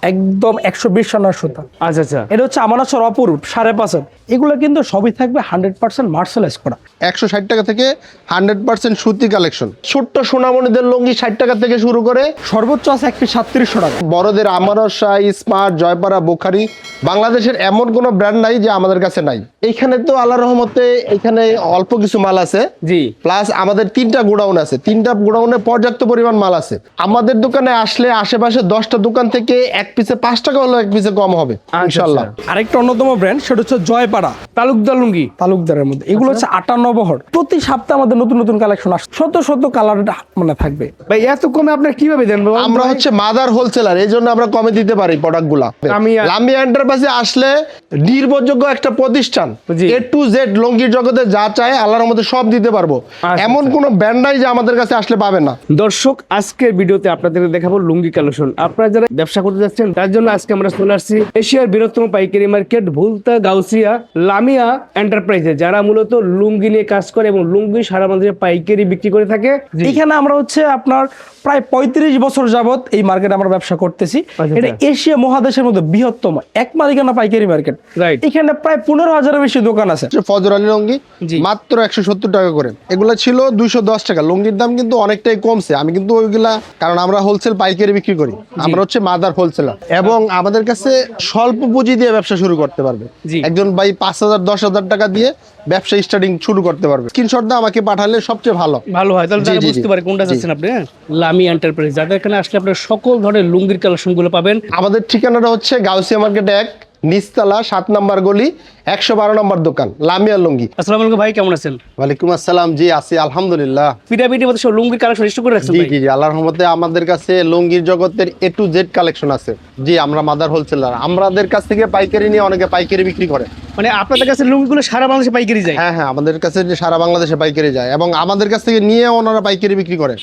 একদম 120 রানার সুতা। আচ্ছা আচ্ছা, এটা হচ্ছে আমানতসর অপরূপ 5.5। এগুলো কিন্তু সবই থাকবে 100% মার্শালাইজ করা। 160 টাকা থেকে 100% সুতি কালেকশন। ছোট্ট সোনামণিদের লুঙ্গি 60 টাকা থেকে শুরু করে সর্বোচ্চ আছে এক পিস 3700 টাকা। বড়দের আমারসা, স্মার্ট, জয়পাড়া, বোখারি, বাংলাদেশের এমন কোনো ব্র্যান্ড নাই যে আমাদের কাছে নাই। এইখানে তো আল্লাহর রহমতে এখানে অল্প কিছু মাল আছে, জি। প্লাস আমাদের 3টা গোডাউন আছে, 3টা গোডাউনে পর্যাপ্ত পরিমাণ মাল আছে। আমাদের দোকানে আসলে আশেপাশে 10টা দোকান থেকে এক পিসে 5 টাকা হলো এক পিসে কম হবে ইনশাআল্লাহ। আরেকটা অন্যতম ব্র্যান্ড সেটা হচ্ছে জয়পাড়া তালুকদার লুঙ্গি। তালুকদারের মধ্যে। এগুলো হচ্ছে 58 বহর। প্রতি সপ্তাহে আমাদের নতুন নতুন কালেকশন আসছে, শত কালার মানে থাকবে। ভাই এত কমে আপনার কিভাবে দেন? আমরা হচ্ছে মাদার হোলসেলার, এই জন্য আমরা কমে দিতে পারি প্রোডাক্টগুলা। লামিয়া এন্টারপ্রাইজে আসলে নির্ভরযোগ্য একটা প্রতিষ্ঠান, A to Z লুঙ্গির জগতে যা চায় আল্লাহর মধ্যে সব দিতে পারবো। এমন কোনো ব্র্যান্ড নাই যে আমাদের কাছে আসলে পাবে না। দর্শক, আজকের ভিডিওতে আপনাদের দেখাবো লুঙ্গি কালেকশন। আপনারা যারা ব্যবসা করতে যাচ্ছেন তার জন্য আজকে আমরা চলে আসছি এশিয়ার বৃহত্তম পাইকারি মার্কেট ভুলতা গাউসিয়া লামিয়া এন্টারপ্রাইজে, যারা মূলত লুঙ্গি নিয়ে কাজ করে এবং লুঙ্গি সারা বাংলাদেশে পাইকারি বিক্রি করে থাকে। এখানে আমরা হচ্ছে আপনার প্রায় 35 বছর যাবত এই মার্কেটে আমরা ব্যবসা করতেছি। এটা এশিয়া মহাদেশের মধ্যে বৃহত্তম এক মালিকানা পাইকারি মার্কেট। এখানে প্রায় 15,000-এর বেশি দোকান আছে। ফজর আলী লুঙ্গি মাত্র 170 টাকা করে। এগুলো ছিল 210 টাকা। লুঙ্গির দাম কিন্তু অনেকটাই কমছে। আমি কিন্তু ওইগুলা, কারণ আমরা হোলসেল পাইকারি বিক্রি করি, আমরা হচ্ছে মাদার হোলসেলার, এবং আমাদের কাছে স্বল্প পুঁজি দিয়ে ব্যবসা শুরু করতে পারবে। একজন ভাই 5,000 10,000 টাকা দিয়ে ব্যবসা স্টার্টিং শুরু করতে পারবে। স্ক্রিনশট দিয়ে আমাকে পাঠালে সবচেয়ে ভালো হয়, তাহলে তারা বুঝতে পারে কোনটা যাচ্ছেন আপনি। লামি এন্টারপ্রাইজ, যাদের এখানে আসলে আপনারা সকল ধরনের লুঙ্গির কালেকশন গুলো পাবেন। আমাদের ঠিকানাটা হচ্ছে গাউসিয়া মার্কেট 1 নিচতলা 7 নম্বর গলি 112 নম্বর দোকান, লামিয়া লুঙ্গি। আসসালামু আলাইকুম ভাই, কেমন আছেন? ওয়ালাইকুম আসসালাম, জি আছি আলহামদুলিল্লাহ। পিটাপিটির মধ্যে সব লুঙ্গির কালেকশন স্টক করে রাখছেন? জি আল্লাহর রহমতে আমাদের কাছে লুঙ্গির জগতের A to Z কালেকশন আছে। জি, আমরা মাদার হোলসেলার। আমাদের কাছ থেকে পাইকারি নিয়ে অনেকে পাইকারি বিক্রি করে। মানে আপনাদের কাছে লুঙ্গিগুলো সারা বাংলাদেশে পাইকারি যায়? হ্যাঁ, আমাদের কাছে যে সারা বাংলাদেশে পাইকারি যায়, এবং আমাদের কাছ থেকে নিয়ে ওনারা পাইকারি বিক্রি করে।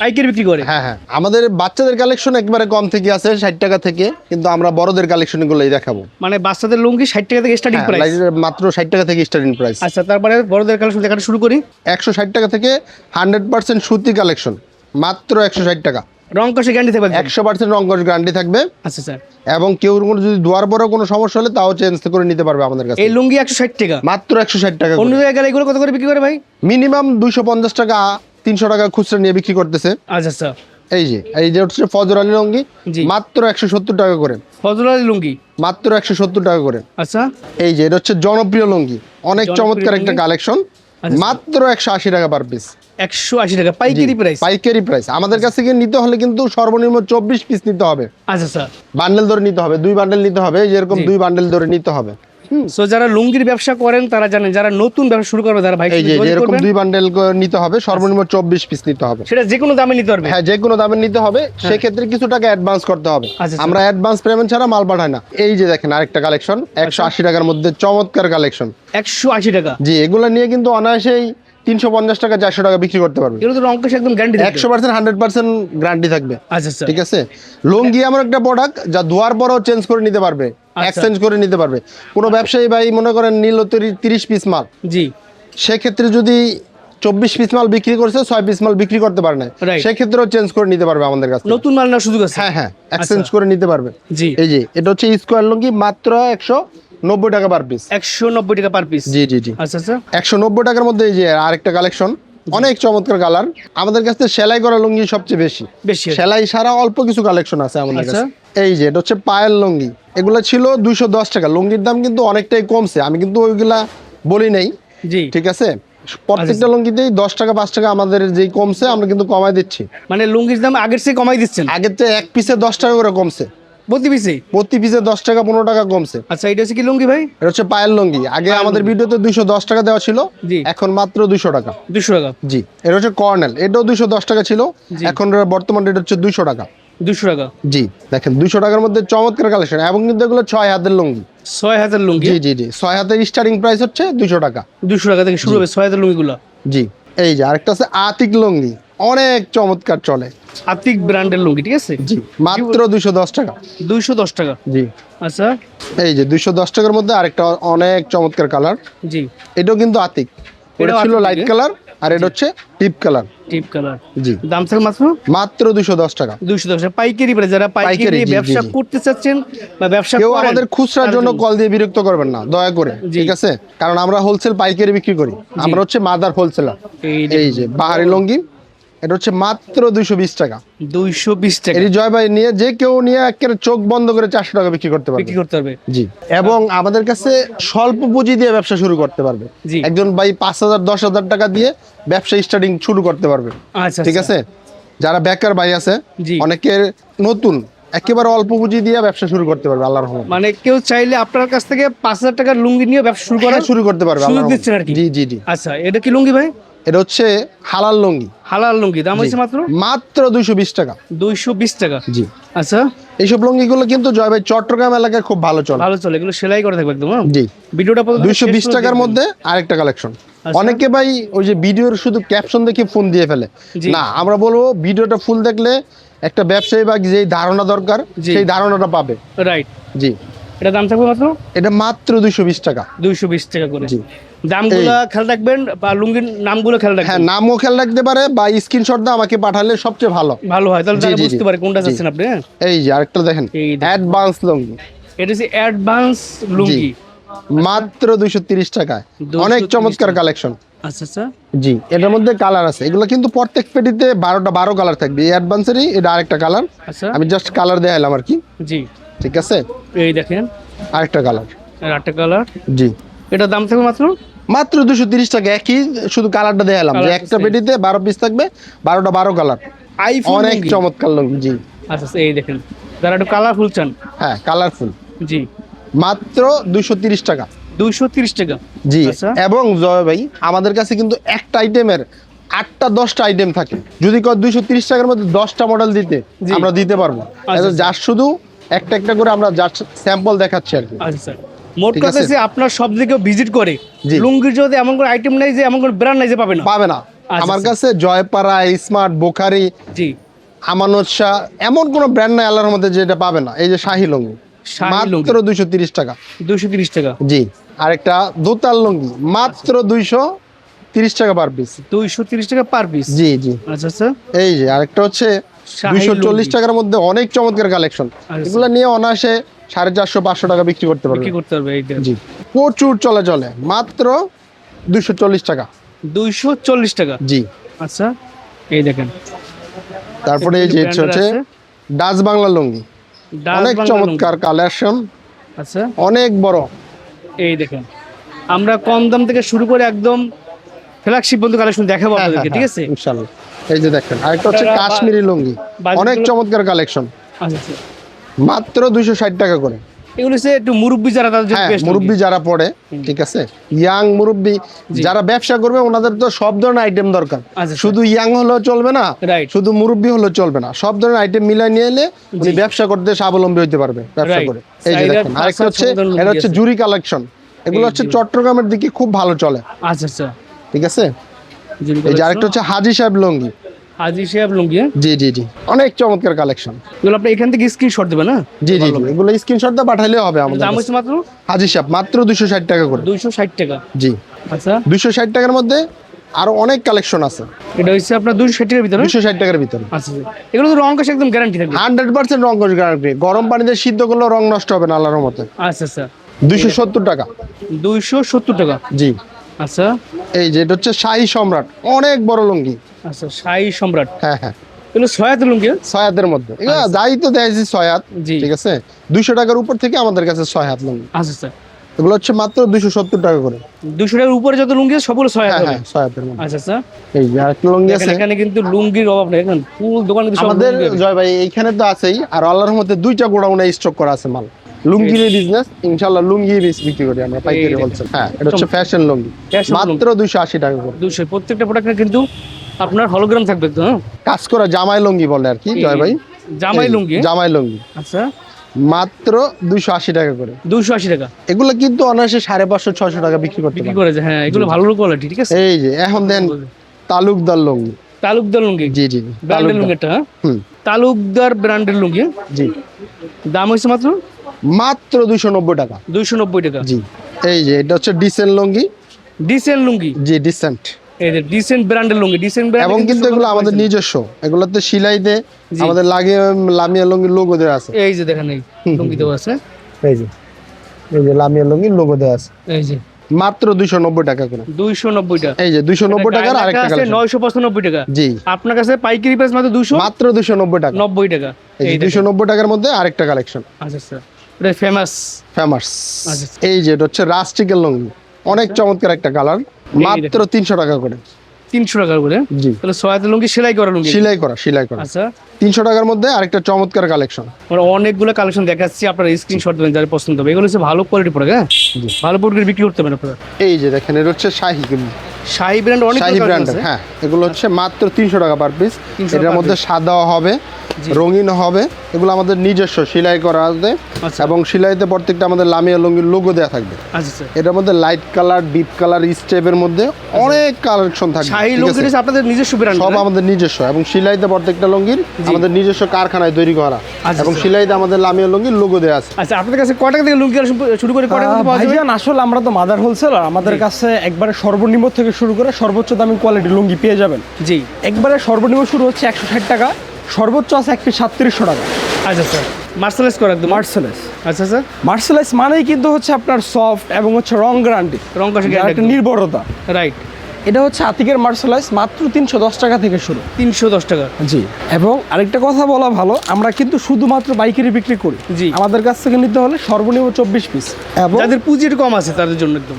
হ্যাঁ, আমাদের বাচ্চাদের কালেকশন একবারে কম থেকে আছে 60 টাকা থেকে, কিন্তু আমরা বড়দের কালেকশন গুলোই দেখাবো। মানে বাচ্চাদের লুঙ্গি 60 টাকা থেকে স্টার্টিং প্রাইস? মাত্র 60 টাকা থেকে স্টার্টিং প্রাইস। আচ্ছা, তারপরে বড়দের কালেকশন দেখাটা শুরু করি। 160 টাকা থেকে 100% সুতি কালেকশন মাত্র 160 টাকা। রং কষে গ্যারান্টি থাকবে? 100% রং কষ গ্যারান্টি থাকবে। আচ্ছা স্যার। এবং কেউ যদি ধোয়ার পরে কোনো সমস্যা হলে তাও চেঞ্জ করে নিতে পারবে আমাদের কাছে। এই লুঙ্গি 160 টাকা, মাত্র 160 টাকা। অন্য জায়গায় এগুলো কত করে বিক্রি করে ভাই? মিনিমাম 250 টাকা 300 টাকা খুচরা নিয়ে বিক্রি করতেছে। আচ্ছা স্যার। এই যে হচ্ছে ফজর আলী লুঙ্গি মাত্র 170 টাকা করে। ফজর আলী লুঙ্গি মাত্র 170 টাকা করে। আচ্ছা। এই যে এটা হচ্ছে জনপ্রিয় লুঙ্গি, অনেক চমৎকার একটা কালেকশন, মাত্র 180 টাকা পার পিস। 180 টাকা পাইকারি প্রাইস? পাইকারি প্রাইস। আমাদের কাছ থেকে নিতে হলে কিন্তু সর্বনিম্ন 24 পিস নিতে হবে। আচ্ছা স্যার। বান্ডেল ধরে নিতে হবে, 2 বান্ডেল নিতে হবে, যেরকম 2 বান্ডেল ধরে নিতে হবে। সো যারা লুঙ্গির ব্যবসা করেন তারা জানেন, যারা নতুন ব্যবসা শুরু করবে তারা ভাই এই যে এরকম 2 বান্ডেল নিতে হবে, সর্বনিম্ন 24 পিস নিতে হবে। সেটা যে কোনো দামে নিতে পারবে? হ্যাঁ, যে কোনো দামে নিতে হবে। সেই ক্ষেত্রে কিছু টাকা অ্যাডভান্স করতে হবে। আমরা অ্যাডভান্স পেমেন্ট ছাড়া মাল পাঠাই না। এই যে দেখেন আরেকটা কালেকশন 180 টাকার মধ্যে চমৎকার কালেকশন। 180 টাকা? জি, এগুলো নিয়ে কিন্তু অনায়াসেই 350 টাকা 400 টাকা বিক্রি করতে পারবে। এগুলো তো রং কষ একদম গ্যারান্টি 100% 100% গ্যারান্টি থাকবে। আচ্ছা স্যার। ঠিক আছে। লুঙ্গি এমন একটা প্রোডাক্ট যা ধোয়ার পরও চেঞ্জ করে নিতে পারবে, এক্সচেঞ্জ করে নিতে পারবে। কোনো ব্যবসায়ী ভাই মনে করেন নিল 30 পিস মাল, জি, সেক্ষেত্রে যদি 24 পিস মাল বিক্রি করছে, 6 পিস মাল বিক্রি করতে পারে না, সেক্ষেত্রেও চেঞ্জ করে নিতে পারবে আমাদের কাছে। নতুন মাল নেওয়ার সুযোগ আছে? হ্যাঁ, এক্সচেঞ্জ করে নিতে পারবে। জি। এই যে এটা হচ্ছে স্কোয়ার লুঙ্গি মাত্র 190 টাকা পার পিস। 190 টাকা পার পিস? জি। আচ্ছা আচ্ছা। 190 টাকার মধ্যে এই যে আরেকটা কালেকশন, অনেক চমৎকার কালার। আমাদের কাছে সেলাই করা লুঙ্গি সবচেয়ে বেশি, সেলাই সারা অল্প কিছু কালেকশন আছে আমাদের কাছে। এই যে এটা হচ্ছে পায়েল লুঙ্গি। এগুলা ছিল 210 টাকা। লুঙ্গির দাম কিন্তু অনেকটাই কমছে, আমি কিন্তু ওইগুলা বলি নাই। জি, ঠিক আছে। প্রত্যেকটা লুঙ্গিতেই 10 টাকা 5 টাকা আমাদের যেই কমছে আমরা কিন্তু কমাই দিচ্ছি। মানে লুঙ্গির দাম আগের চেয়ে কমাই দিচ্ছেন? আগের চেয়ে এক পিসে 10 টাকা করে কমছে। প্রতি পিসে 10 টাকা 15 টাকা কমছে। আচ্ছা, এটা হচ্ছে কি লুঙ্গি ভাই? এটা হচ্ছে পায়েল লুঙ্গি। আগে আমাদের ভিডিওতে 210 টাকা দেওয়া ছিল, এখন মাত্র 200 টাকা। 200 টাকা? জি। এটা হচ্ছে কর্নেল, এটাও 210 টাকা ছিল, এখন বর্তমান রেট হচ্ছে 200 টাকা। 200 টাকা? জি। দেখেন 200 টাকার মধ্যে চমৎকার কালেকশন, এবং কিন্তু এগুলো 6 হাতের লুঙ্গি। 6 হাতের লুঙ্গি? জি। 6 হাতের স্টার্টিং প্রাইস হচ্ছে 200 টাকা। 200 টাকা থেকে শুরু হবে 6 হাতের লুঙ্গিগুলো? জি। এই যে আরেকটা আছে আতিক লুঙ্গি, অনেক চমৎকার চলে। আতিক ব্র্যান্ডের লুঙ্গি, ঠিক আছে? জি। মাত্র 210 টাকা। 210 টাকা? জি। আচ্ছা। এই যে 210 টাকার মধ্যে আরেকটা অনেক চমৎকার কালার। জি। এটাও কিন্তু আতিক। এটা ছিল লাইট কালার, আর এটা হচ্ছে টিপ কালার। টিপ কালার জি, দাম থাকবে মাত্র মাত্র 210 টাকা। 210 টাকা পাইকারি প্রাইস। যারা পাইকারি, পাইকারি জি, জি, ব্যবসা জি। করতে চাচ্ছেন বা ব্যবসা কেউ করেন, আমাদের খুচরার জন্য কল দিয়ে বিরক্ত করবেন না দয়া করে, জি। ঠিক আছে? কারণ আমরা হোলসেল পাইকারি বিক্রি করি, আমরা হচ্ছে মাদার হোলসেলার। এই যে বাহারি লুঙ্গি, এটা হচ্ছে মাত্র 220 টাকা। 220 টাকা এটি জয় ভাই নিয়ে যে কেউ নিয়ে একেবারে চোখ বন্ধ করে 400 টাকা বিক্রি করতে পারবে। বিক্রি করতে হবে। জি, এবং আমাদের কাছে স্বল্প পুঁজি দিয়ে ব্যবসা শুরু করতে পারবে। জি। একজন ভাই 5,000 10,000 টাকা দিয়ে ব্যবসা স্টার্টিং শুরু করতে পারবে, আচ্ছা, ঠিক আছে? যারা বেকার ভাই আছে, জি। অনেকের নতুন একেবারে অল্প পুঁজি দিয়ে ব্যবসা শুরু করতে পারবে আল্লাহর রহমতে। মানে কেউ চাইলে আপনার কাছ থেকে 5,000 টাকার লুঙ্গি নিয়ে ব্যবসা শুরু করা শুরু করতে পারবে সুযোগ আল্লাহর দিচ্ছেন আর রহমতে। কি। জি জি জি। আচ্ছা, এটা কি লুঙ্গি ভাই? এটা হচ্ছে হালাল লুঙ্গি। হালাল লুঙ্গি, দাম হচ্ছে মাত্র মাত্র 220 টাকা। 220 টাকা। জি। আচ্ছা, এইসব লুঙ্গিগুলো কিন্তু জয় ভাই চট্টগ্রাম এলাকায় খুব ভালো চলে। ভালো চলে, এগুলো সেলাই করে থাকবে একদম। হ্যাঁ? জি। ভিডিওটা 220 টাকার মধ্যে আরেকটা কালেকশন। আচ্ছা। অনেকে ভাই ওই যে ভিডিওর শুধু ক্যাপশন দেখে ফোন দিয়ে ফেলে। জি। না, আমরা বলবো ভিডিওটা ফুল দেখলে একটা ব্যবসায়ী বা যেই ধারণা দরকার জি। সেই ধারণাটা পাবে। রাইট। জি। এটা দাম থাকবে মাত্র এটা মাত্র 220 টাকা। 220 টাকা করে। জি। দামগুলো খেয়াল রাখবেন বা লুঙ্গির নামগুলো খেয়াল হ্যাঁ, রাখবেন। নামও খেয়াল রাখতে পারে বা স্ক্রিনশট দিয়ে আমাকে পাঠালে সবচেয়ে ভালো। ভালো হয়, তাহলে জি, তারা জি, বুঝতে জি। পারে কোনটা জি। চাচ্ছেন আপনি। হ্যাঁ? এই যে আরেকটা দেখেন, এই দেখেন। অ্যাডভান্স লুঙ্গি, এটা হচ্ছে অ্যাডভান্স লুঙ্গি। মাত্র 230 টাকায়। 230 অনেক চমৎকার টাকা। কালেকশন। আচ্ছা আচ্ছা। জি, এটার মধ্যে কালার আছে। এগুলো কিন্তু প্রত্যেক পেটিতে 12 কালার থাকবে। এই অ্যাডভান্সেরই এটা আরেকটা কালার। আচ্ছা। আমি জাস্ট কালার দেখাইলাম আর কি, জি। ঠিক আছে? এই দেখেন আরেকটা কালার। আর একটা কালার। জি, এটার দাম থাকবে মাত্র মাত্র 230 টাকা। একই, শুধু কালারটা দেখালাম যে Colour একটা same। পেটিতে 12 পিস থাকবে, 12 কালার। আইফোন অনেক লুঙ্গি। চমৎকার লুঙ্গি। জি, আচ্ছা আচ্ছা, এই দেখেন যারা একটু কালারফুল চান। হ্যাঁ, কালারফুল। জি। মাত্র 230 টাকা। 230 টাকা। জি। আচ্ছা। এবং জয় ভাই আমাদের কাছে কিন্তু একটা আইটেমের 8টা-10টা আইটেম থাকে। যদি কয় 230 টাকার মধ্যে 10টা মডেল দিতে, জি। আমরা দিতে পারবো। আচ্ছা। যার শুধু একটা একটা করে আমরা যার স্যাম্পল দেখাচ্ছি আর কি। আচ্ছা স্যার, মোট ঠিক কথা আছে। হচ্ছে আপনার সব দিকে ভিজিট করে জি। লুঙ্গির যদি এমন কোনো আইটেম নাই যে এমন কোনো ব্র্যান্ড নাই যে পাবে না। পাবে না। আচ্ছা, আমার আচ্ছা। কাছে জয়পাড়া, স্মার্ট, বোখারি, জি। আমানত শাহ এমন কোনো ব্র্যান্ড নাই আল্লাহর মধ্যে যেটা পাবে না। এই যে শাহী লুঙ্গি, শাহী লুঙ্গি। মাত্র 230 টাকা। 230 টাকা। জি। আরেকটা দোতাল লুঙ্গি, মাত্র 230 টাকা পার পিস। 230 টাকা পার পিস। জি জি। আচ্ছা আচ্ছা। এই যে আরেকটা হচ্ছে শাহী 240 লুঙ্গি। টাকার মধ্যে অনেক চমৎকার কালেকশন। আচ্ছা। এগুলো নিয়ে অনায়াসে 450-500 টাকা বিক্রি করতে পারবে। কি করতে হবে এইটা? জি, প্রচুর চলে মাত্র 240 টাকা। 240 টাকা। জি। আচ্ছা, এই দেখেন। তারপরে এই যে হচ্ছে ডাচ বাংলা লুঙ্গি, ডাচ অনেক বাংলা চমৎকার কালেকশন, লুঙ্গি। আচ্ছা, অনেক বড়। এই দেখেন আমরা কম দাম থেকে শুরু করে একদম ফ্ল্যাগশিপ পর্যন্ত কালেকশন দেখাবো হ্যাঁ, আপনাদেরকে, ঠিক আছে? ইনশাআল্লাহ। এই যে দেখেন আরেকটা হচ্ছে আপনারা কাশ্মীরি লুঙ্গি, বাজেটগুলো- অনেক চমৎকার কালেকশন, আচ্ছা আচ্ছা। মাত্র 260 টাকা করে। এগুলো হচ্ছে একটু মুরব্বি যারা তাদের জন্য হ্যাঁ, best মুরব্বি লুঙ্গি। যারা পড়ে, ঠিক আছে, ইয়াং মুরব্বি জি। যারা ব্যবসা করবে ওনাদের তো সব ধরনের আইটেম দরকার। আচ্ছা, শুধু ইয়াং হলেও চলবে না, Right. শুধু মুরব্বি হলেও চলবে না, সব ধরনের আইটেম মিলাই নিয়ে এলে উনি জি। ব্যবসা করতে স্বাবলম্বী হতে পারবে ব্যবসা Right. করে। এই যে চাহিদা দেখেন আরেকটা পাঁচ হচ্ছে, সাত ধরনের এটা লুঙ্গি হচ্ছে আছে। জুরি কালেকশন। এগুলো এই হচ্ছে জুরি। চট্টগ্রামের দিকে খুব ভালো চলে, আচ্ছা আচ্ছা। ঠিক আছে? জুরি এই যে collection। আরেকটা হচ্ছে হাজি সাহেব লুঙ্গি। হাজি সাহেব লুঙ্গি। হ্যাঁ? জি জি জি, অনেক চমৎকার কালেকশন। এগুলো আপনি এখান থেকে স্ক্রিনশট দিবেন না? জি জি জি, এগুলো স্ক্রিনশট দিয়ে পাঠাইলে হবে আমাদের দাম কাছে। হচ্ছে মাত্র হাজি সাহেব মাত্র 260 টাকা করে। 260 টাকা। জি, আচ্ছা, 260 টাকার মধ্যে আরো অনেক কালেকশন আছে। এটা হচ্ছে আপনার 260 টাকার ভিতরে। 260 টাকার ভিতরে আচ্ছা আচ্ছা। এগুলো তো রং কষ একদম গ্যারান্টি থাকবে। 100% রং কষ গ্যারান্টি। গরম পানিতে সিদ্ধ করলেও রং নষ্ট হবে না আল্লাহর মতে। আচ্ছা আচ্ছা। 270 টাকা। 270 টাকা। জি। আচ্ছা এই যে এটা হচ্ছে শাহী সম্রাট, অনেক বড় লুঙ্গি। আচ্ছা, শাহী সম্রাট। হ্যাঁ হ্যাঁ, এগুলো সয়াত লুঙ্গি। ছয়াতের মধ্যে এগুলো যাই তো দেখাইছি ছয়াত, জি। ঠিক আছে? 200 টাকার উপর থেকে আমাদের কাছে ছয়াত লুঙ্গি। আচ্ছা আচ্ছা। এগুলো হচ্ছে মাত্র 270 টাকা করে। 200 টাকার উপরে যত লুঙ্গি আছে সবগুলো সয়াত হ্যাঁ হবে। হ্যাঁ, ছয়াতের মধ্যে। আচ্ছা আচ্ছা। এই যে আরেকটা লুঙ্গি আছে এখানে কিন্তু লুঙ্গির অভাব নেই, এখন ফুল দোকানে কিন্তু সব আমাদের। লুঙ্গি হবে। জয় ভাই এইখানে তো আছেই, আর আল্লাহর মধ্যে 2টা গোডাউনে স্টক করা আছে মাল। লুঙ্গির বিজনেস, ইনশাআল্লাহ লুঙ্গি বিক্রি করি আমরা পাইকারি এই বলছেন। হ্যাঁ, এটা হচ্ছে ফ্যাশন লুঙ্গি, Fashion মাত্র 280 টাকা করে। 200 প্রত্যেকটা প্রোডাক্টে কিন্তু আপনার হলোগ্রাম থাকবে তো। হ্যাঁ? কাজ করা জামাই লুঙ্গি বলে আর কি জয় ভাই। জামাই এই লুঙ্গি। জামাই লুঙ্গি আচ্ছা, মাত্র 280 টাকা করে। 280 টাকা এগুলো কিন্তু অনায়াসে 550-600 টাকা বিক্রি করতে বিক্রি পারে। করে যে। হ্যাঁ, এগুলো ভালো কোয়ালিটি, ঠিক আছে? এই যে এখন দেন তালুকদার লুঙ্গি। তালুকদার লুঙ্গি, জি জি, ব্র্যান্ডের তালুকদার। লুঙ্গিটা। হ্যাঁ? হুম, তালুকদার ব্র্যান্ডের লুঙ্গি। জি, দাম হচ্ছে মাত্র মাত্র 290 টাকা। 290 টাকা। জি। এই যে এটা হচ্ছে ডিসেন্ট লুঙ্গি। ডিসেন্ট লুঙ্গি। জি, ডিসেন্ট। এই যে ডিসেন্ট ব্র্যান্ডের লুঙ্গি, ডিসেন্ট ব্র্যান্ড এবং কিন্তু এগুলো আমাদের নিজস্ব, এগুলোতে সেলাইতে আমাদের লাগিয়ে লামিয়া লুঙ্গির লোগো দেওয়া আছে। এই যে দেখেন এই লুঙ্গি দেওয়া আছে, এই যে লামিয়া লুঙ্গির লোগো দেওয়া আছে, এই যে মাত্র 290 টাকা করে। 290 টাকা, এই যে 290 টাকার আরেকটা আছে কালেকশন 995 টাকা। জি, আপনার কাছে পাইকারি প্রাইস মাত্র 290 মাত্র 290 টাকা। টাকা। এই যে 290 টাকার মধ্যে আরেকটা কালেকশন। আচ্ছা স্যার, এটা ফেমাস। আচ্ছা। এই যে এটা হচ্ছে রাস্টিকের লুঙ্গি, অনেক চমৎকার একটা কালার, মাত্র 300 টাকা করে। 300 টাকা করে? জি, তাহলে সহায়তা লুঙ্গি সেলাই করা লুঙ্গি, সেলাই করা। আচ্ছা 300 টাকার মধ্যে আরেকটা চমৎকার কালেকশন। আমরা অনেকগুলো কালেকশন দেখাচ্ছি, আপনারা স্ক্রিনশট দেবেন যারা পছন্দ হবে। এগুলো হচ্ছে ভালো কোয়ালিটি প্রোডাক্ট, হ্যাঁ ভালো প্রোডাক্ট বিক্রি করতে পারেন আপনারা। এই যে দেখেন এটা হচ্ছে শাহি ব্র্যান্ড, অনেক শাহি ব্র্যান্ডের, হ্যাঁ এগুলো হচ্ছে মাত্র 300 টাকা পার পিস। 300 এটার মধ্যে সাদাও হবে, রঙিন হবে, এগুলো আমাদের নিজস্ব সেলাই করা আছে। আচ্ছা। এবং সেলাইতে প্রত্যেকটা আমাদের লামিয়া লুঙ্গির লোগো দেওয়া থাকবে। আচ্ছা স্যার, এটার মধ্যে লাইট কালার, ডিপ কালার, স্টেপের মধ্যে অনেক কালেকশন থাকবে। শাহি ঠিক লুঙ্গি আছে? আপনাদের নিজস্ব ব্র্যান্ড? সব আমাদের নিজস্ব, এবং সেলাইতে প্রত্যেকটা লুঙ্গির আমাদের নিজস্ব কারখানায় তৈরি করা, আচ্ছা, এবং আচ্ছা। সেলাইতে আমাদের লামিয়া লুঙ্গির লোগো দেওয়া আছে। আচ্ছা, আপনাদের কাছে কয় টাকা থেকে লুঙ্গি কালেকশন শুরু করে কয় টাকা পর্যন্ত পাওয়া যাবে? ভাইজান আসলে আমরা তো মাদার হোলসেলার, আমাদের কাছে একবারে সর্বনিম্ন থেকে শুরু করে সর্বোচ্চ দামি কোয়ালিটি লুঙ্গি পেয়ে যাবেন। জি, একবারে সর্বনিম্ন শুরু হচ্ছে 160 টাকা, সর্বোচ্চ আছে 3700 টাকা। আচ্ছা স্যার, মার্সেলাইজ করা একদম? মার্সেলাইজ। আচ্ছা স্যার, মার্সেলাইজ মানেই কিন্তু হচ্ছে আপনার সফট এবং হচ্ছে রং গ্যারান্টি, রং কষে একটা নির্ভরতা। রাইট, এটা হচ্ছে আতিকের মার্সেলাইজ, মাত্র 310 টাকা থেকে শুরু। 310 টাকা। জি, এবং আরেকটা কথা বলা ভালো, আমরা কিন্তু শুধুমাত্র পাইকারি বিক্রি করি। জি। আমাদের কাছ থেকে নিতে হলে সর্বনিম্ন 24 পিস। এবং যাদের পুঁজির কম আছে তাদের জন্য একদম।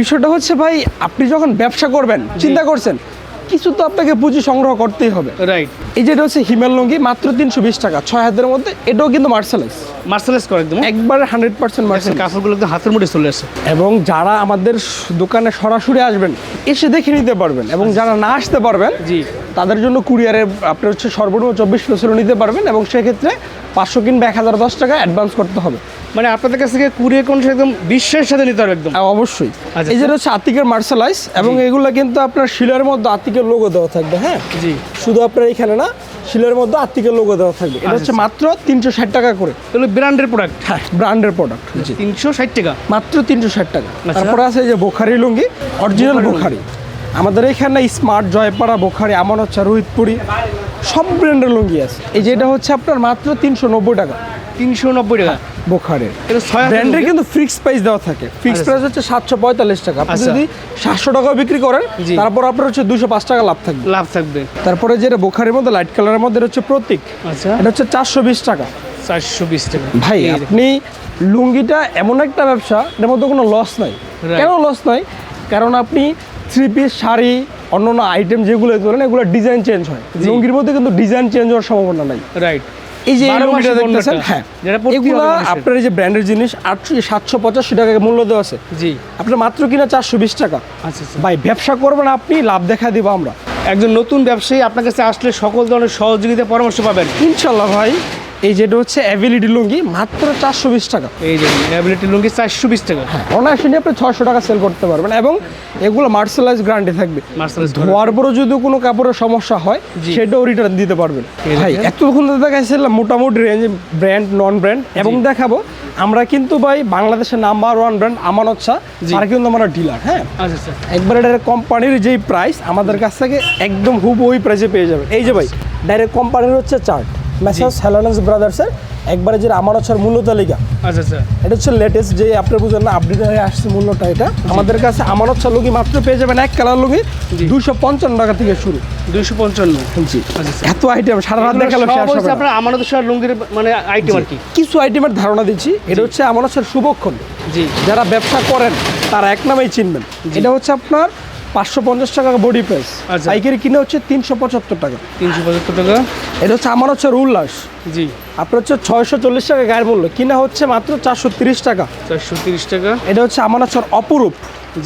বিষয়টা হচ্ছে ভাই, আপনি যখন ব্যবসা করবেন চিন্তা করছেন কিছু তো আপনাকে পুঁজি সংগ্রহ করতেই হবে। রাইট, এই যেটা হচ্ছে হিমেল লুঙ্গি, মাত্র 320 টাকা, 6 হাতের মধ্যে। এটাও কিন্তু মার্সেলাইজ, মার্সেলাইজ করা একদম, একবারে 100% মার্সেলাইজ। কাপড়গুলো একদম হাতের মধ্যে চলে আসে। এবং যারা আমাদের দোকানে সরাসরি আসবেন এসে দেখে নিতে পারবেন, এবং যারা না আসতে পারবেন জি, তাদের জন্য কুরিয়ারে আপনি হচ্ছে সর্বনিম্ন 24 পিসেরও নিতে পারবেন, এবং সেক্ষেত্রে 500 কিংবা 1010 টাকা অ্যাডভান্স করতে হবে। মানে আপনাদের কাছ থেকে কুরিয়ার কোন একদম বিশ্বের সাথে নিতে হবে একদম। অবশ্যই। আচ্ছা, এই যেটা হচ্ছে আতিকের মার্সেলাইজ, এবং এগুলো কিন্তু আপনার শিলের মধ্যে আতিকের লোগো দেওয়া থাকবে। হ্যাঁ জি, শুধু আপনার এখানে না, শিলের মধ্যে আতিকের লোগো দেওয়া থাকবে। এটা হচ্ছে মাত্র 360 টাকা করে। তাহলে ব্র্যান্ডের প্রোডাক্ট? হ্যাঁ, ব্র্যান্ডের প্রোডাক্ট। জি, 360 টাকা মাত্র 360 টাকা। আচ্ছা। তারপরে আছে এই যে বোখারি লুঙ্গি, অরিজিনাল বোখারি। আমাদের এখানে স্মার্ট, জয়পাড়া, বোখারি, আমানচ্ছা, রোহিতপুরি সব ব্র্যান্ডের লুঙ্গি আছে। এই যে এটা হচ্ছে আপনার মাত্র 390 টাকা। 390 টাকা বোখারের এটা 6 ব্র্যান্ডের কিন্তু ফিক্স প্রাইস দেওয়া থাকে। ফিক্স প্রাইস হচ্ছে 745 টাকা। আপনি আচ্ছা। যদি 700 টাকাও বিক্রি করেন, জি। তারপর আপনার হচ্ছে 205 টাকা লাভ থাকবে। লাভ থাকবে। তারপরে যেটা বোখারের মধ্যে লাইট কালারের মধ্যে এটা হচ্ছে প্রতীক, আচ্ছা, এটা হচ্ছে 420 টাকা। 420 টাকা। ভাই আপনি লুঙ্গিটা এমন একটা ব্যবসা, এর মধ্যে কোনো লস নাই। Right. কেন লস নাই? কারণ আপনি 3 পিস, শাড়ি, অন্যান্য আইটেম যেগুলো ধরেন, এগুলো ডিজাইন চেঞ্জ হয়। লুঙ্গির মধ্যে কিন্তু ডিজাইন চেঞ্জ হওয়ার সম্ভাবনা নাই। রাইট, এই যে 12 লুঙ্গিটা মাসের দেখতেছেন, পণ্যটা, হ্যাঁ যেটা পড়তেই হবে এগুলো মানুষের। আপনার এই যে ব্র্যান্ডের জিনিস 785 টাকা মূল্য দেওয়া আছে, জি, আপনার মাত্র কিনা 420 টাকা। আচ্ছা আচ্ছা। ভাই ব্যবসা করবেন আপনি, লাভ দেখা দিব আমরা একজন নতুন ব্যবসায়ী আপনার কাছে আসলে সকল ধরনের সহযোগিতা পরামর্শ পাবেন ইনশাল্লাহ। ভাই এই যেটা হচ্ছে অ্যাভিলিটি লুঙ্গি, মাত্র 420 টাকা। এই যে অ্যাবিলিটি লুঙ্গি 420 টাকা। অনায়াসে নিয়ে আপনি 600 টাকা সেল করতে পারবেন, এবং এগুলো মার্সেলাইজ গ্যারান্টি থাকবে। মার্সেলাইজ ধোয়ার পরে যদি কোনো কাপড়ের সমস্যা হয় সেটাও রিটার্ন দিতে পারবেন। ভাই এতক্ষণ তো দেখাইছিলাম মোটামুটি রেঞ্জ, ব্র্যান্ড, নন ব্র্যান্ড, এবং দেখাবো আমরা কিন্তু ভাই বাংলাদেশের নাম্বার 1 ব্র্যান্ড আমানচ্ছা, আর কিন্তু আমরা ডিলার। হ্যাঁ আচ্ছা আচ্ছা, একবারে ডাইরেক্ট কোম্পানির যেই প্রাইস আমাদের কাছ থেকে একদম হুব ওই প্রাইসে পেয়ে যাবেন। এই যে ভাই ডাইরেক্ট কোম্পানির হচ্ছে চার্ট, মেসার্স হেলান্স ব্রাদার্সের একবারে যে আমানচ্ছার মূল্য তালিকা, আচ্ছা আচ্ছা, এটা হচ্ছে লেটেস্ট, যে আপনি বুঝেন না, আপডেট হয়ে আসছে মূল্যটা। এটা আমাদের কাছে আমানচ্ছা লুঙ্গি মাত্র পেয়ে যাবেন এক কালার লুঙ্গি 255 টাকা থেকে শুরু। 255। জি, আচ্ছা। এত আইটেম সারা রাত দেখালো সব শেষ হবে হচ্ছে না। আপনার আমানত শাহ লুঙ্গির মানে আইটেম আর কি। কিছু আইটেমের ধারণা দিচ্ছি। এটা হচ্ছে আমানচ্ছার শুভক্ষণ, জি, যারা ব্যবসা করেন তারা এক নামেই চিনবেন। এটা হচ্ছে আপনার 550 টাকা বডি প্রাইস, আচ্ছা। পাইকারি কিনে হচ্ছে 375 টাকা। 375 টাকা। এটা হচ্ছে আমার হচ্ছে উল্লাস, জি, আপনার হচ্ছে 640 টাকা গায়ের মূল্য, কিনা হচ্ছে মাত্র 430 টাকা। 430 টাকা। এটা হচ্ছে আমার হচ্ছে অপরূপ,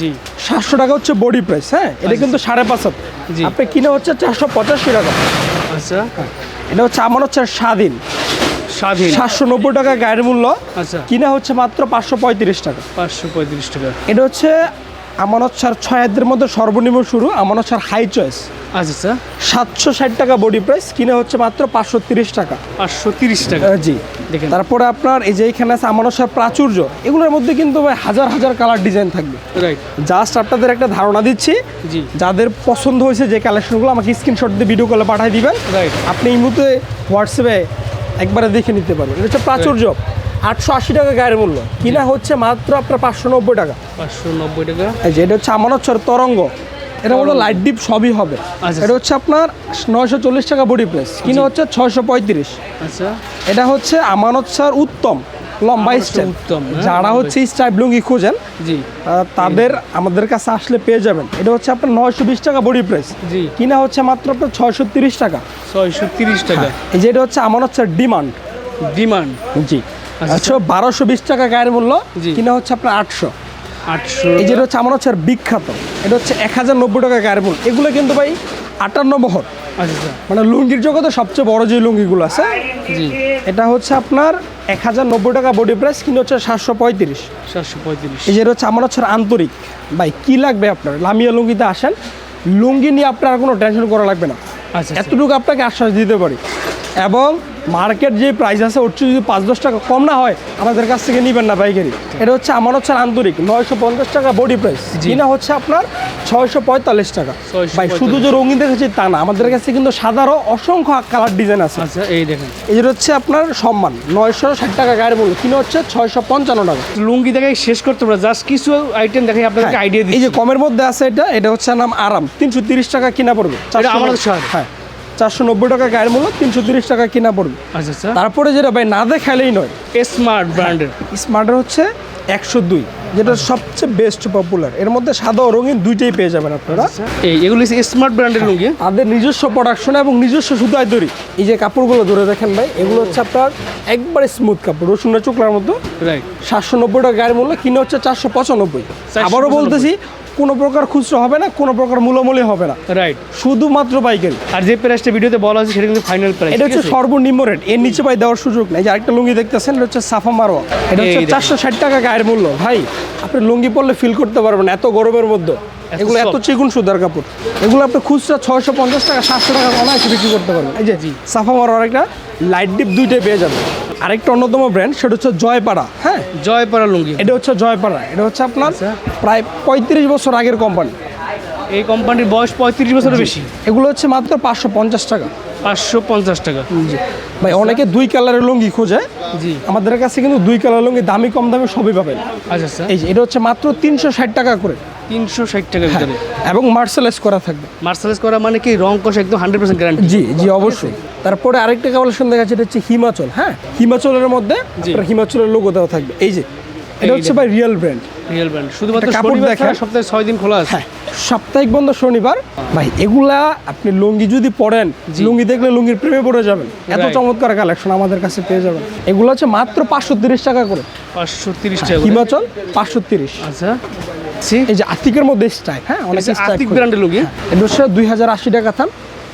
জি, 700 টাকা হচ্ছে বডি প্রাইস। হ্যাঁ এটা কিন্তু 5.5 জি। আপনি কিনে হচ্ছে 485 টাকা। আচ্ছা, এটা হচ্ছে আমার হচ্ছে স্বাধীন, স্বাধীন 790 টাকা গায়ের মূল্য, আচ্ছা, কিনা হচ্ছে মাত্র 535 টাকা। 535 টাকা। এটা হচ্ছে আমানত স্যার 6 হাতের মধ্যে সর্বনিম্ন শুরু, আমানত স্যার হাই চয়েস আচ্ছা আচ্ছা 760 টাকা বডি প্রাইস, কিনে হচ্ছে মাত্র 530 টাকা। 530 টাকা জি দেখেন। তারপরে আপনার এই যে এখানে আছে আমানত স্যার প্রাচুর্য, এগুলোর মধ্যে কিন্তু ভাই হাজার হাজার কালার ডিজাইন থাকবে। রাইট জাস্ট আপনাদের একটা ধারণা দিচ্ছি, জি যাদের পছন্দ হয়েছে যে কালেকশনগুলো আমাকে স্ক্রিনশট দিয়ে ভিডিও কলে পাঠিয়ে দিবেন, রাইট আপনি এই মুহূর্তে হোয়াটসঅ্যাপে একবারে দেখে নিতে পারবেন। এটা হচ্ছে প্রাচুর্য, 880 টাকা গায়ের মূল্য, কিনা হচ্ছে মাত্র আপনার 590 টাকা। 590 টাকা। এই যে এটা হচ্ছে আমানত স্যার তরঙ্গ, এটার মধ্যে লাইট ডিপ সবই হবে। আচ্ছা। এটা হচ্ছে আপনার 940 টাকা বডি প্রাইস, কিনা হচ্ছে 635। আচ্ছা এটা হচ্ছে আমানত স্যার উত্তম লম্বা আমানত স্টাইল, উত্তম, হ্যাঁ, যারা লম্বা হচ্ছে স্টাইল লুঙ্গি খোঁজেন জি তাদের আমাদের কাছে আসলে পেয়ে যাবেন। এটা হচ্ছে আপনার 920 টাকা বডি প্রাইস, জি কিনা হচ্ছে মাত্র আপনার 630 টাকা। 630 টাকা এই যে এটা হচ্ছে আমানত স্যার ডিমান্ড, ডিমান্ড। জি আচ্ছা। আচ্ছা 1220 টাকা গায়ের মূল্য, জি। কিনা হচ্ছে আপনার 800। 800 এই যেটা হচ্ছে আমানত স্যার বিখ্যাত, এটা হচ্ছে 1090 টাকা গায়ের মূল্য। এগুলো কিন্তু ভাই 58 বহর, আচ্ছা আচ্ছা মানে লুঙ্গির জগতে সবচেয়ে বড় যে লুঙ্গিগুলো আছে। জি এটা হচ্ছে আপনার 1090 টাকা বডি প্রাইস, কিন্তু হচ্ছে 735। 735 এই যেটা হচ্ছে আমানত স্যার আন্তরিক, ভাই কি লাগবে আপনার, লামিয়া লুঙ্গিতে আসেন, লুঙ্গি নিয়ে আপনার আর কোনো টেনশন করা লাগবে না, আচ্ছা এতটুকু আপনাকে আশ্বাস দিতে পারি। এবং মার্কেট যে প্রাইস আছে ওর চেয়ে যদি 5-10 টাকা কম না হয় আমাদের কাছ থেকে নেবেন না পাইকারি। এটা হচ্ছে আমানত স্যার আন্তরিক 950 টাকা বডি প্রাইস, কিনা হচ্ছে আপনার 645 টাকা। 645 ভাই শুধু যে রঙিন দেখেছি তা না, আমাদের কাছে কিন্তু সাদারও অসংখ্য কালার ডিজাইন আছে। আচ্ছা এই দেখেন এই যেটা হচ্ছে আপনার সম্মান 960 টাকা গায়ের মূল্য, কিনা হচ্ছে 655 টাকা। লুঙ্গি দেখে শেষ করতে পারবো, জাস্ট কিছু আইটেম দেখে আপনাদেরকে আইডিয়া এই দিই। যে কমের মধ্যে আছে এটা হচ্ছে নাম আরাম, 330 টাকা কিনা পড়বে। এটা আমানত স্যার। হ্যাঁ 490 টাকা গায়ের মূল্য, 330 টাকা কিনা পড়বে। আচ্ছা আচ্ছা তারপরে যেটা ভাই না দেখালেই নয়, স্মার্ট ব্র্যান্ডের স্মার্টের হচ্ছে 102, যেটা সবচেয়ে বেস্ট পপুলার। এর মধ্যে সাদা ও রঙিন দুইটাই পেয়ে যাবেন আপনারা। এগুলো স্মার্ট ব্র্যান্ডের লুঙ্গি। তাদের নিজস্ব প্রোডাকশন এবং নিজস্ব সুতায় তৈরি। এই যে কাপড়গুলো ধরে দেখেন ভাই, এগুলো হচ্ছে আপনার একবারে স্মুথ কাপড়, রসুনের চোখলার মতো। রাইট 790 টাকা গায়ের মূল্য, কিনে হচ্ছে 495। আবারও বলতেছি, কোনো প্রকার খুচরো হবে না, কোনো প্রকার মূল্যমূল্য হবে না, রাইট শুধুমাত্র পাইকারি। আর যে প্রাইসটা ভিডিওতে বলা আছে সেটা কিন্তু ফাইনাল প্রাইস। এটা হচ্ছে সর্বনিম্ন রেট, এর নিচে ভাই দেওয়ার সুযোগ নেই। যে আরেকটা লুঙ্গি দেখতেছেন, এটা হচ্ছে সাফা মারোয়া, এটা হচ্ছে এই দেখুন। 460 টাকা গায়ের মূল্য। ভাই আপনি লুঙ্গি পরলে ফিল করতে পারবেন এত গরমের মধ্যে, এগুলো এত soft। চিকুন সুতার কাপড়। এগুলো আপনি খুচরা 650 টাকা 700 টাকা অনায়াসে বিক্রি করতে পারবেন। এই যে সাফা মারোয়ার একটা লাইট ডিপ দুইটাই পেয়ে যাবেন। আরেকটা অন্যতম ব্র্যান্ড, সেটা হচ্ছে জয়পাড়া। হ্যাঁ জয়পাড়া লুঙ্গি। এটা হচ্ছে জয়পাড়া, এটা হচ্ছে আপনার আচ্ছা। প্রায় 35 বছর আগের কোম্পানি। এই কোম্পানির বয়স 35 বছরের বেশি। এগুলো হচ্ছে মাত্র 550 টাকা। 550 টাকা। ভাই অনেকে 2 কালারের লুঙ্গি খোঁজে, জি আমাদের কাছে কিন্তু 2 কালার লুঙ্গি দামি কম দামি সবই পাবেন। আচ্ছা আচ্ছা এই যে এটা হচ্ছে মাত্র 360 টাকা করে, 360 টাকার ভিতরে। এবং মার্সেলাইজ করা থাকবে। মার্সেলাইজ করা মানে কি রং কষ একদম 100% গ্যারান্টি। জি জি অবশ্যই। তারপরে আরেকটা কালেকশন দেখা যাচ্ছে, এটা হচ্ছে হিমাচল। হ্যাঁ হিমাচলের মধ্যে আপনার হিমাচলের লোগো দেওয়া থাকবে। এই যে এটা হচ্ছে ভাই রিয়েল ব্র্যান্ড, রিয়েল ব্র্যান্ড। শুধুমাত্র একটা কাপড় শনিবার দেখেন। ছাড়া সপ্তাহে 6 দিন খোলা আছে। হ্যাঁ সাপ্তাহিক বন্ধ শনিবার। ভাই এগুলা আপনি লুঙ্গি যদি পরেন, লুঙ্গি দেখলে লুঙ্গির প্রেমে পড়ে যাবেন, এত Right. চমৎকার কালেকশন আমাদের কাছে পেয়ে যাবেন। এগুলো হচ্ছে মাত্র 530 টাকা করে, 530 টাকা করে। হিমাচল 530। আচ্ছা এই যে আতিকের মধ্যে স্টাইল, হ্যাঁ অনেক স্টাইল। আতিক ব্র্যান্ডের লুঙ্গি। এটা হচ্ছে 2080 টাকা থান,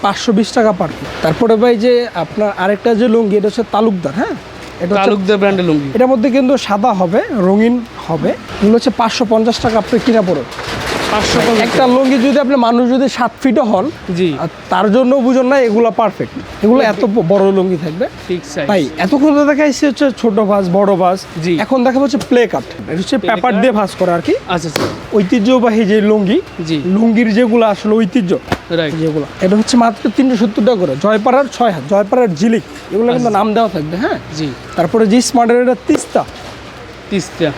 520 টাকা পার পিস। তারপরে ভাই যে আপনার আরেকটা যে লুঙ্গি, এটা হচ্ছে তালুকদার। হ্যাঁ এটা হচ্ছে, তালুকদার ব্র্যান্ডের লুঙ্গি। এটার মধ্যে কিন্তু সাদা হবে, রঙিন হবে। এগুলো হচ্ছে 550 টাকা আপনি কিনা পড়ে। 550 একটা লুঙ্গি যদি আপনি মানুষ যদি 7 ফিটও হন, জি আর তার জন্য বুঝুন না এগুলো পারফেক্ট। এগুলো এত বড় লুঙ্গি থাকবে। ঠিক সাইজ। ভাই এতক্ষণ তো দেখাইছি হচ্ছে ছোট ভাঁজ বড় ভাঁজ, জি। এখন দেখাবো হচ্ছে প্লে কাট। এটা হচ্ছে পেপার cut। দিয়ে ভাঁজ করা আর কি। আচ্ছা আচ্ছা ঐতিহ্যবাহী যে লুঙ্গি, জি লুঙ্গির যেগুলো আসলে ঐতিহ্য রাইট। যেগুলো, এটা হচ্ছে মাত্র 370 টাকা করে। জয়পাড়ার 6 হাত, জয়পাড়ার ঝিলিক, এগুলো কিন্তু নাম দেওয়া থাকবে। হ্যাঁ জি তারপরে জি স্মার্টের এটা তিস্তা, তিস্তা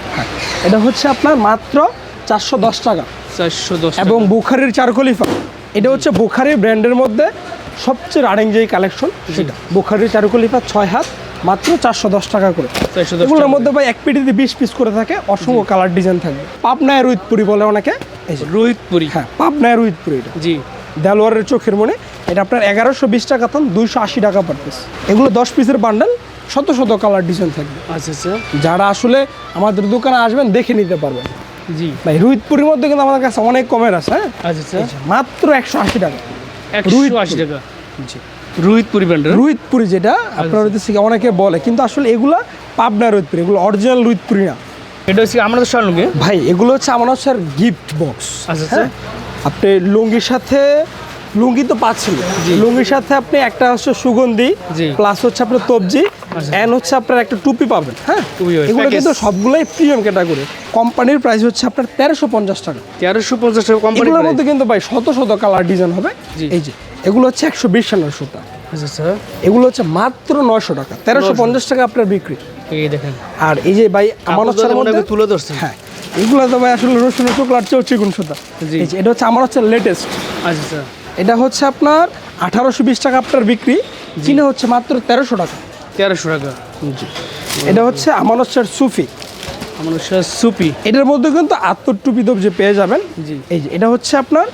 এটা হচ্ছে আপনার মাত্র 410 টাকা। 410 টাকা। এবং বুখারির চারকলিফা, এটা হচ্ছে বুখারি ব্র্যান্ডের মধ্যে সবচেয়ে রানিং যেই কালেকশন, সেটা বুখারির চারকলিফা 6 হাত, মাত্র 410 টাকা করে। 410 এগুলোর টাকা। মধ্যে ভাই এক পেটিতে 20 পিস করে থাকে, অসংখ্য কালার ডিজাইন থাকবে। পাবনায় রুইতপুরি বলে অনেকে। এই যে রোহিতপুরি। হ্যাঁ পাবনায় রুইতপুরি, এটা জি দেলোয়ারের চোখের মনে। এটা আপনার 1120 টাকা থান, 280 টাকা পার পিস। এগুলো 10 পিসের বান্ডেল, শত শত কালার ডিজাইন থাকবে। আচ্ছা আচ্ছা যারা আসলে আমাদের দোকানে আসবেন দেখে নিতে পারবেন। জি ভাই রুইতপুরির মধ্যে কিন্তু আমাদের কাছে অনেক কমের আছে। হ্যাঁ আচ্ছা আচ্ছা মাত্র 180 টাকা। 180 টাকা। জি রোহিতপুরি ব্র্যান্ডের। রুইতপুরি যেটা আপনার হচ্ছে অনেকে বলে, কিন্তু আসলে এগুলা পাবনা রুইতপুরি, এগুলো অরিজিনাল রুইতপুরি না। এটা হচ্ছে আমরা তো লুঙ্গি। ভাই এগুলো হচ্ছে আমার হচ্ছে গিফট বক্স। আচ্ছা আচ্ছা। আপনি লুঙ্গির সাথে লুঙ্গি তো পাচ্ছেন, লুঙ্গির সাথে আপনি একটা হচ্ছে সুগন্ধি, জি। প্লাস হচ্ছে আপনার তবজি, এন্ড হচ্ছে আপনার একটা টুপি পাবেন। হ্যাঁ, টুপি পাবেন, এগুলো package। কিন্তু সবগুলোই প্রিমিয়াম ক্যাটাগরি। কোম্পানির প্রাইস হচ্ছে আপনার 1350 টাকা। 1350 টাকা কোম্পানি। এগুলোর মধ্যে কিন্তু ভাই শত শত কালার ডিজাইন হবে। জি। এই যে এগুলো হচ্ছে 120 টাকার সুতা, আচ্ছা আচ্ছা। এগুলো হচ্ছে মাত্র 900 টাকা, 1350 টাকা আপনার বিক্রি। এই দেখেন, আর এই যে ভাই আমার হচ্ছে তুলে ধরছে। হ্যাঁ, এগুলো তো ভাই আসলে রসুনের টুকলার চেয়েও চিকুন সুতা। জি। এই যে এটা হচ্ছে আমার হচ্ছে লেটেস্ট। আচ্ছা আচ্ছা। এটা হচ্ছে আপনার 1820 টাকা আপনার বিক্রি, কিনে হচ্ছে মাত্র 1300 টাকা। 1300 টাকা। জি। এটা হচ্ছে আমার হচ্ছে সুফি, আমার হচ্ছে সুপি। এটার মধ্যে কিন্তু আত্মর টুপি যে পেয়ে যাবেন। জি। এই যে এটা হচ্ছে আপনার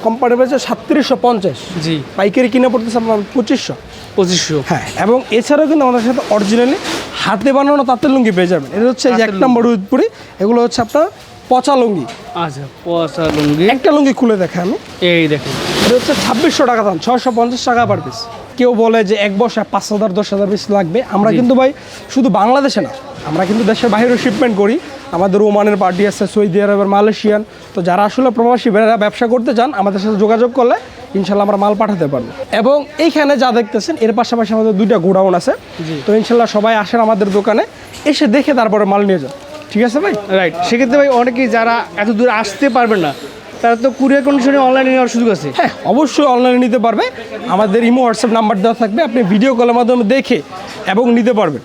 কোম্পানি প্রাইস 3750, জি। পাইকারি কিনে পড়তেছে আপনার 2500। 2500। হ্যাঁ, এবং এছাড়াও কিন্তু আমাদের সাথে অরিজিনালি হাতে বানানো তাঁতের লুঙ্গি পেয়ে যাবেন। এটা হচ্ছে এই যে 1 নম্বর উদপুরি, এগুলো হচ্ছে আপনার পচা লুঙ্গি। আচ্ছা, পচা লুঙ্গি। একটা লুঙ্গি খুলে দেখে আমি, এই দেখেন, এটা হচ্ছে 2600 টাকা দাম, 650 টাকা পার পিস। কেউ বলে যে এক বছর 5000 10,000 পিস লাগবে, আমরা কিন্তু ভাই শুধু বাংলাদেশে না, আমরা কিন্তু দেশের বাইরেও শিপমেন্ট করি। আমাদের ওমানের পার্টি আছে, সৌদি আরবের, মালয়েশিয়ান। তো যারা আসলে প্রবাসী ব্যবসা করতে চান আমাদের সাথে যোগাযোগ করলে ইনশাল্লাহ আমরা মাল পাঠাতে পারবো। এবং এইখানে যা দেখতেছেন এর পাশাপাশি আমাদের 2টা গোডাউন আছে। তো ইনশাল্লাহ সবাই আসেন আমাদের দোকানে, এসে দেখে তারপরে মাল নিয়ে যান। ঠিক আছে ভাই? রাইট। সেক্ষেত্রে ভাই অনেকেই যারা এত দূর আসতে পারবে না, তারা তো কুরিয়ার কন্ডিশনে অনলাইনে নেওয়ার সুযোগ আছে। হ্যাঁ, অবশ্যই অনলাইনে নিতে পারবে। আমাদের ইমো হোয়াটসঅ্যাপ নাম্বার দেওয়া থাকবে, আপনি ভিডিও কলের মাধ্যমে দেখে এবং নিতে পারবেন।